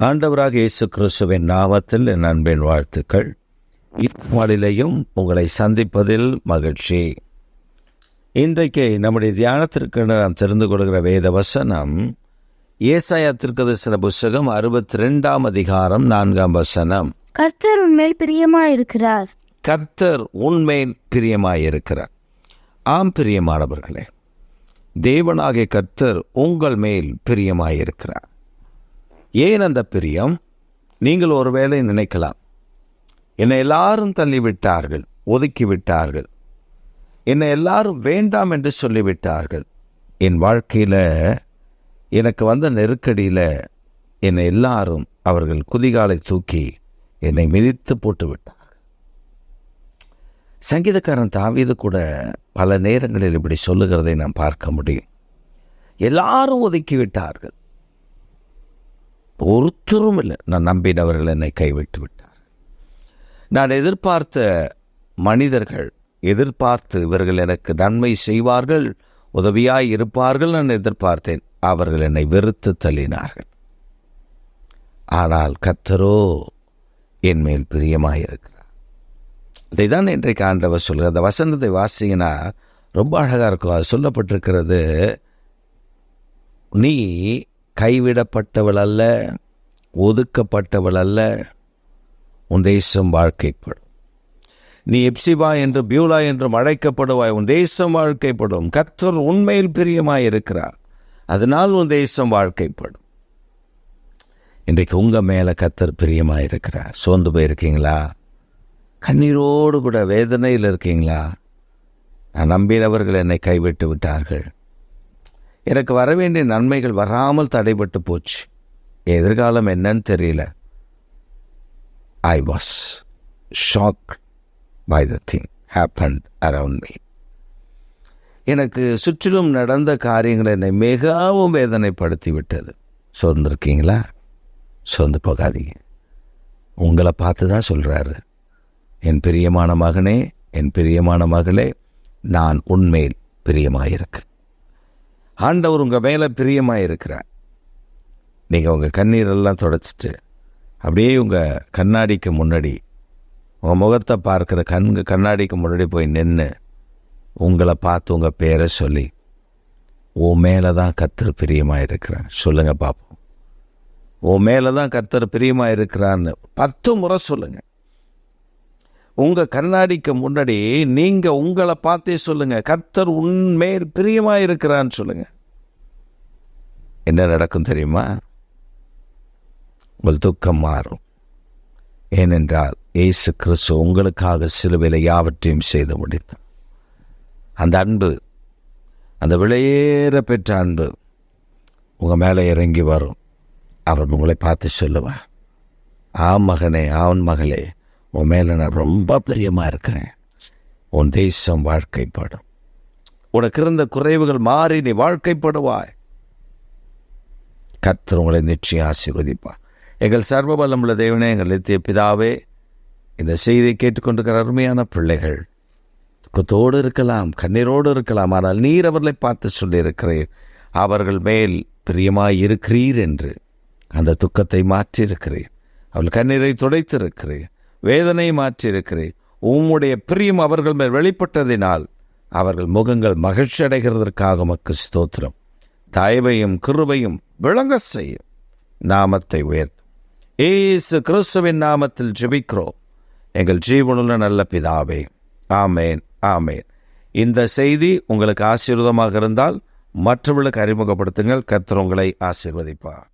ஆண்டவராக இயேசு கிறிஸ்துவின் நாமத்தில் என் அன்பின் வாழ்த்துக்கள். இந்நாளிலேயும் உங்களை சந்திப்பதில் மகிழ்ச்சி. இன்றைக்கு நம்முடைய தியானத்திற்கு நாம் தெரிந்து கொள்கிற வேத வசனம் ஏசாயா தீர்க்கதரிசன புஸ்தகம் 62 அதிகாரம் 4 வசனம். கர்த்தர் உன்மேல் பிரியமாயிருக்கிறார். கர்த்தர் உன்மேல் பிரியமாயிருக்கிறார். ஆம் பிரியமானவர்களே, தேவனாகிய கர்த்தர் உங்கள் மேல் பிரியமாயிருக்கிறார். ஏன் அந்த பிரியம்? நீங்கள் ஒருவேளை நினைக்கலாம், என்னை எல்லாரும் தள்ளிவிட்டார்கள், ஒதுக்கிவிட்டார்கள், என்னை எல்லாரும் வேண்டாம் என்று சொல்லிவிட்டார்கள், என் வாழ்க்கையில் எனக்கு வந்த நெருக்கடியில் என்னை எல்லாரும் அவர்கள் குதிகாலை தூக்கி என்னை மிதித்து போட்டு விட்டார்கள். சங்கீதக்காரன் தாவீது கூட பல நேரங்களில் இப்படி சொல்லுகிறதை நாம் பார்க்க முடியும். எல்லாரும் ஒதுக்கிவிட்டார்கள், ஒருத்தரும் இல்லை, நான் நம்பினவர்கள் என்னை கைவிட்டு விட்டார். நான் எதிர்பார்த்த மனிதர்கள், எதிர்பார்த்து இவர்கள் எனக்கு நன்மை செய்வார்கள், உதவியாய் இருப்பார்கள் நான் எதிர்பார்த்தேன், அவர்கள் என்னை வெறுத்து தள்ளினார்கள். ஆனால் கர்த்தரோ என் மேல் பிரியமாயிருக்கிறார். அதை தான் இன்றைக்கு ஆண்டவர் சொல்கிறார். அந்த வசனத்தை வாசிங்கன்னா ரொம்ப அழகாக இருக்கும். அது சொல்லப்பட்டிருக்கிறது, நீ கைவிடப்பட்டவள் அல்ல, ஒதுக்கப்பட்டவள் அல்ல, உன் தேசம் வாழ்க்கைப்படும். நீ எப்சிபா என்று பியூலா என்றும் அழைக்கப்படுவாய், உன் தேசம் வாழ்க்கைப்படும். கர்த்தர் உண்மையில் பிரியமாயிருக்கிறார், அதனால் உன் தேசம் வாழ்க்கைப்படும். இன்றைக்கு உங்கள் மேலே கர்த்தர் பிரியமாயிருக்கிறார். சோர்ந்து போயிருக்கீங்களா? கண்ணீரோடு கூட வேதனையில் இருக்கீங்களா? நான் நம்பினவர்கள் என்னை கைவிட்டு விட்டார்கள், எனக்கு வர வேண்டிய நன்மைகள் வராமல் தடைபட்டு போச்சு, எதிர்காலம் என்னன்னு தெரியல. I was shocked by the thing happened around me. எனக்கு சுற்றிலும் நடந்த காரியங்கள் என்னை மிகவும் வேதனைப்படுத்தி விட்டது. சோர்ந்திருக்கீங்களா? சோர்ந்து போகாதீங்க. உங்களை பார்த்து தான் சொல்கிறாரு, என் பிரியமான மகனே, என் பிரியமான மகளே, நான் உன்மேல் பிரியமாயிருக்கிறேன். ஆண்டவர் உங்கள் மேலே பிரியமாயிருக்கிறார். நீங்கள் உங்கள் கண்ணீரெல்லாம் தொடச்சிட்டு அப்படியே உங்கள் கண்ணாடிக்கு முன்னாடி, உங்கள் முகத்தை பார்க்குற கண்ணாடிக்கு முன்னாடி போய் நின்று உங்களை பார்த்து உங்கள் பேரை சொல்லி, உன் மேலே தான் கர்த்தர் பிரியமாயிருக்கிறார் சொல்லுங்கள் பார்ப்போம். உன் மேலே தான் கர்த்தர் பிரியமாயிருக்கிறான்னு 10 முறை சொல்லுங்கள். உங்கள் கண்ணாடிக்கு முன்னாடி நீங்கள் உங்களை பார்த்தே சொல்லுங்கள், கர்த்தர் உன்மேல் பிரியமாயிருக்கிறான்னு சொல்லுங்கள். என்ன நடக்கும் தெரியுமா? உங்கள் துக்கம் மாறும். ஏனென்றால் இயேசு கிறிஸ்து உங்களுக்காக சிலுவையில் யாவற்றையும் செய்து முடித்தார். அந்த அன்பு, அந்த விலையேற பெற்ற அன்பு உங்கள் மேலே இறங்கி வரும். அவர் உங்களை பார்த்து சொல்லுவார், ஆம் மகனே, ஆவன் மகளே, உன் மேலே நான் ரொம்ப பிரியமாக இருக்கிறேன், உன் தேசம் வாழ்க்கைப்படும், உனக்கு இருந்த குறைவுகள் மாறி நீ வாழ்க்கைப்படுவாய். கர்த்தர் உங்களை நிச்சயம் ஆசீர்வதிப்பார். எங்கள் சர்வ வல்லமுள்ள தேவனே, எங்கள் நித்திய பிதாவே, இந்த செய்தியை கேட்டுக்கொண்டிருக்கிற அருமையான பிள்ளைகள் துக்கத்தோடு இருக்கலாம், கண்ணீரோடு இருக்கலாம், ஆனால் நீர் அவர்களை பார்த்து சொல்லியிருக்கிறீர், அவர்கள் மேல் பிரியமாய் இருக்கிறீர் என்று. அந்த துக்கத்தை மாற்றியிருக்கிறீர், அவர்கள் கண்ணீரை துடைத்திருக்கிறீர், வேதனை மாற்றியிருக்கிறீர். உம்முடைய பிரியம் அவர்கள் மேல் வெளிப்பட்டதினால் அவர்கள் முகங்கள் மகிழ்ச்சி அடைகிறதற்காக உமக்கு ஸ்தோத்திரம். தயவையும் கிருபையும் விளங்க செய்யும். நாமத்தை உயர்த்தும் இயேசு கிறிஸ்துவின் நாமத்தில் ஜெபிக்கிறோம் எங்கள் ஜீவனுள்ள நல்ல பிதாவே. ஆமேன், ஆமேன். இந்த செய்தி உங்களுக்கு ஆசீர்வாதமாக இருந்தால் மற்றவர்களுக்கு அறிமுகப்படுத்துங்கள். கர்த்தர் உங்களை ஆசீர்வதிப்பார்.